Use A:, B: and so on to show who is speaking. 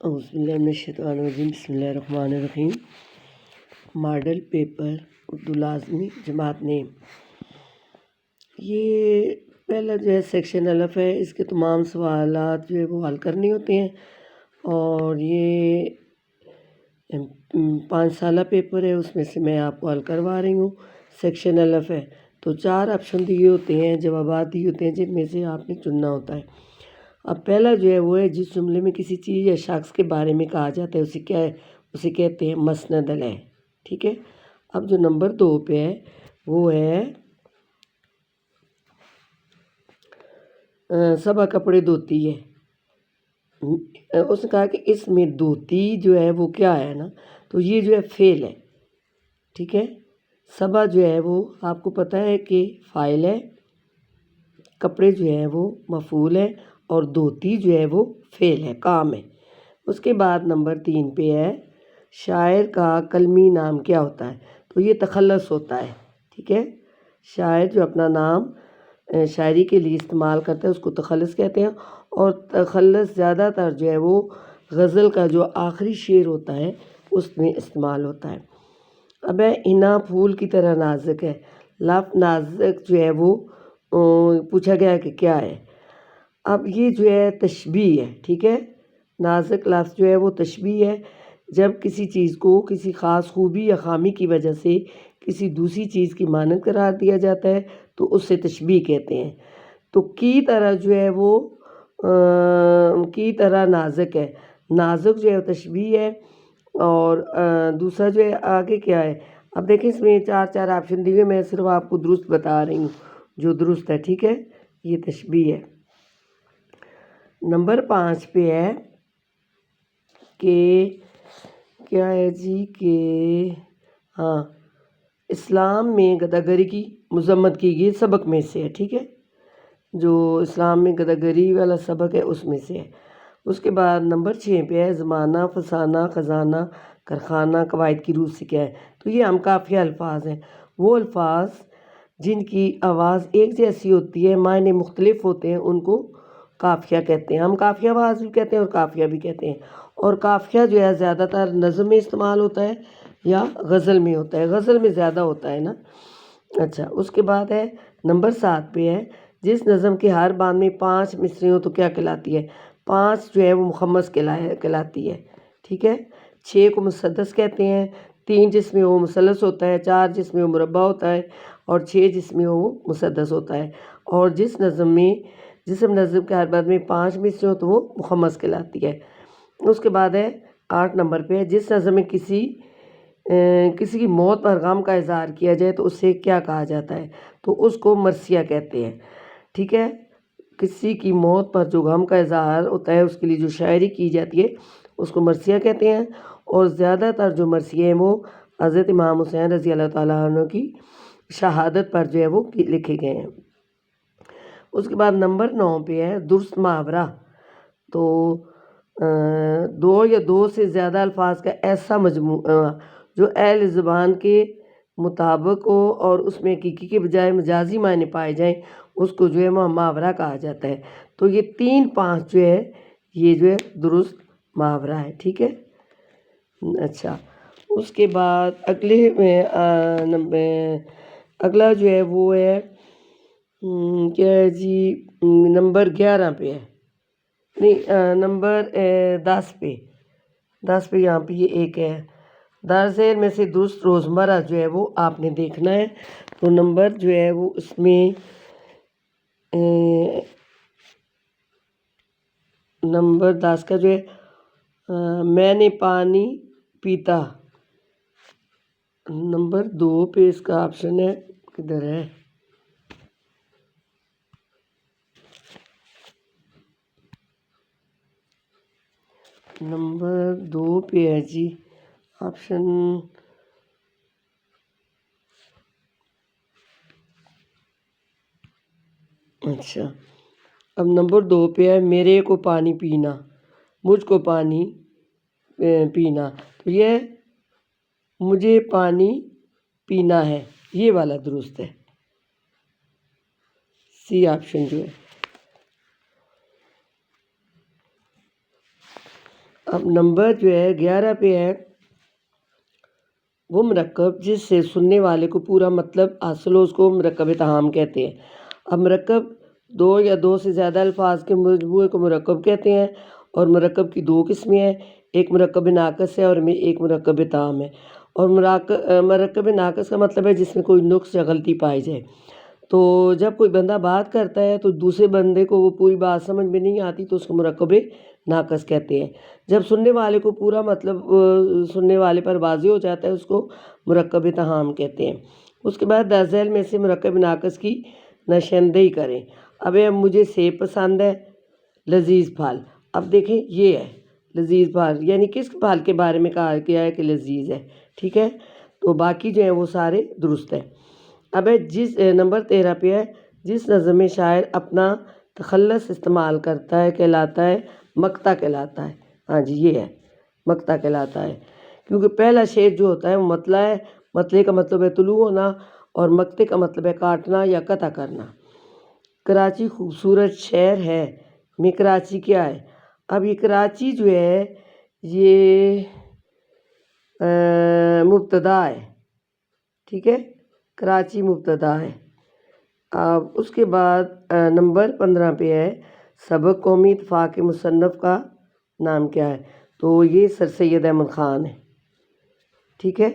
A: اعوذ باللہ من الشیطان الرجیم، بسم اللہ الرحمن الرحیم۔ ماڈل پیپر اردو لازمی جماعت نیم، یہ پہلا جو ہے سیکشن الف ہے، اس کے تمام سوالات جو ہے وہ حل کرنے ہوتے ہیں، اور یہ 5 سالہ پیپر ہے، اس میں سے میں آپ کو حل کروا رہی ہوں۔ سیکشن الف ہے تو 4 آپشن دیے ہوتے ہیں، جوابات دیے ہوتے ہیں، جن میں سے آپ نے چننا ہوتا ہے۔ اب پہلا جو ہے وہ ہے جس جملے میں کسی چیز یا شخص کے بارے میں کہا جاتا ہے اسے کہتے ہیں مسند علیہ، ٹھیک ہے۔ اب جو نمبر 2 پہ ہے وہ ہے صبا کپڑے دھوتی ہے۔ اس نے کہا کہ اس میں دھوتی جو ہے وہ کیا ہے نا، تو یہ جو ہے فعل ہے، ٹھیک ہے۔ صبا جو ہے وہ آپ کو پتہ ہے کہ فاعل ہے، کپڑے جو ہے وہ مفعول ہے، اور دھوتی جو ہے وہ فعل ہے، کام ہے۔ اس کے بعد نمبر 3 پہ ہے شاعر کا کلمی نام کیا ہوتا ہے، تو یہ تخلص ہوتا ہے، ٹھیک ہے۔ شاعر جو اپنا نام شاعری کے لیے استعمال کرتا ہے اس کو تخلص کہتے ہیں، اور تخلص زیادہ تر جو ہے وہ غزل کا جو آخری شعر ہوتا ہے اس میں استعمال ہوتا ہے۔ اب ہے ہنا پھول کی طرح نازک ہے۔ لفظ نازک جو ہے وہ پوچھا گیا کہ کیا ہے۔ اب یہ جو ہے تشبیہ ہے، ٹھیک ہے۔ نازک لفظ جو ہے وہ تشبیہ ہے، جب کسی چیز کو کسی خاص خوبی یا خامی کی وجہ سے کسی دوسری چیز کی مانند قرار دیا جاتا ہے تو اس سے تشبیہ کہتے ہیں۔ تو کی طرح جو ہے وہ کی طرح نازک ہے، نازک جو ہے تشبیہ ہے، اور دوسرا جو ہے آگے کیا ہے۔ اب دیکھیں اس میں 4 آپشن دیے، میں صرف آپ کو درست بتا رہی ہوں جو درست ہے، ٹھیک ہے۔ یہ تشبیہ ہے۔ نمبر 5 پہ ہے کہ کیا ہے جی کہ اسلام میں گداگری کی مذمت کی گئی سبق میں سے ہے، ٹھیک ہے۔ جو اسلام میں گداگری والا سبق ہے اس میں سے ہے۔ اس کے بعد نمبر 6 پہ ہے زمانہ، فسانہ، خزانہ، کارخانہ قواعد کی روح سے کیا ہے، تو یہ ہم قافیہ الفاظ ہیں۔ وہ الفاظ جن کی آواز ایک جیسی ہوتی ہے، معنی مختلف ہوتے ہیں، ان کو قافیہ کہتے ہیں۔ ہم قافیہ آواز بھی کہتے ہیں اور قافیہ بھی کہتے ہیں، اور قافیہ جو ہے زیادہ تر نظم میں استعمال ہوتا ہے یا غزل میں ہوتا ہے، غزل میں زیادہ ہوتا ہے نا۔ اچھا، اس کے بعد ہے نمبر 7 پہ ہے جس نظم کے ہر باند میں 5 مصرے ہوں تو کیا کہلاتی ہے۔ 5 جو ہے وہ مخمس کہلاتی ہے، ٹھیک ہے۔ 6 کو مسدس کہتے ہیں، 3 جس میں وہ مثلث ہوتا ہے، 4 جس میں وہ مربع ہوتا ہے، اور 6 جس میں وہ مسدس ہوتا ہے۔ اور جس نظم کے ہر باند میں 5 مصرے ہوں تو وہ مخمس کہلاتی ہے۔ اس کے بعد ہے 8 نمبر پہ جس نظم میں کسی کی موت پر غم کا اظہار کیا جائے تو اسے کیا کہا جاتا ہے، تو اس کو مرثیہ کہتے ہیں، ٹھیک ہے۔ کسی کی موت پر جو غم کا اظہار ہوتا ہے اس کے لیے جو شاعری کی جاتی ہے اس کو مرثیہ کہتے ہیں، اور زیادہ تر جو مرثیے ہیں وہ حضرت امام حسین رضی اللہ تعالیٰ عنہ کی شہادت پر جو ہے وہ لکھے گئے ہیں۔ اس کے بعد نمبر 9 پہ ہے درست محاورہ، تو 2 یا 2 سے زیادہ الفاظ کا ایسا مجموعہ جو اہل زبان کے مطابق ہو اور اس میں حقیقی کے بجائے مجازی معنی پائے جائیں، اس کو جو ہے محاورہ کہا جاتا ہے۔ تو یہ 3 5 جو ہے یہ جو ہے درست محاورہ ہے، ٹھیک ہے۔ اچھا، اس کے بعد اگلا جو ہے وہ ہے کیا ہے جی نمبر 11 پہ ہے، نہیں نمبر 10 پہ یہاں پہ یہ ایک ہے درسیل میں سے درست روزمرہ جو ہے وہ آپ نے دیکھنا ہے۔ تو نمبر جو ہے وہ اس میں نمبر 10 کا جو ہے میں نے پانی پیتا، نمبر 2 پہ اس کا آپشن ہے، کدھر ہے، نمبر 2 پہ ہے جی آپشن اچھا۔ اب نمبر 2 پہ ہے میرے کو پانی پینا، مجھ کو پانی پینا، تو یہ مجھے پانی پینا ہے، یہ والا درست ہے، سی آپشن جو ہے۔ اب نمبر جو ہے 11 پہ ہے وہ مرکب جس سے سننے والے کو پورا مطلب حاصل ہو، اس کو مرکب تہام کہتے ہیں۔ اب مرکب دو یا دو سے زیادہ الفاظ کے مجموعے کو مرکب کہتے ہیں، اور مرکب کی دو قسمیں ہیں، ایک مرکب ناقص ہے اور ایک مرکب تام ہے۔ اور مرکب ناقص کا مطلب ہے جس میں کوئی نقص یا غلطی پائی جائے۔ تو جب کوئی بندہ بات کرتا ہے تو دوسرے بندے کو وہ پوری بات سمجھ میں نہیں آتی تو اس کو مرکب ناقص کہتے ہیں۔ جب سننے والے کو پورا مطلب سننے والے پر واضح ہو جاتا ہے اس کو مرکب تہام کہتے ہیں۔ اس کے بعد ذیل میں سے مرکب ناقص کی نشاندہی کریں۔ اب مجھے سیب پسند ہے، لذیذ پھل۔ اب دیکھیں یہ ہے لذیذ پھل، یعنی کس پھل کے بارے میں کہا گیا ہے کہ لذیذ ہے، ٹھیک ہے، تو باقی جو ہیں وہ سارے درست ہیں۔ اب جس نمبر 13 پہ ہے جس نظم میں شاعر اپنا تخلص استعمال کرتا ہے کہلاتا ہے مقطع کہلاتا ہے۔ ہاں جی یہ ہے مقطع کہلاتا ہے، کیونکہ پہلا شعر جو ہوتا ہے وہ مطلع ہے، مطلع کا مطلب ہے طلوع ہونا، اور مقطع کا مطلب ہے کاٹنا یا قطع کرنا۔ کراچی خوبصورت شہر ہے میں کراچی کیا ہے؟ اب یہ کراچی جو ہے یہ مبتدا ہے، ٹھیک ہے، کراچی مبتدا ہے۔ اب اس کے بعد نمبر 15 پہ ہے سبق قومی اتفاق کے مصنف کا نام کیا ہے؟ تو یہ سر سید احمد خان ہے، ٹھیک ہے۔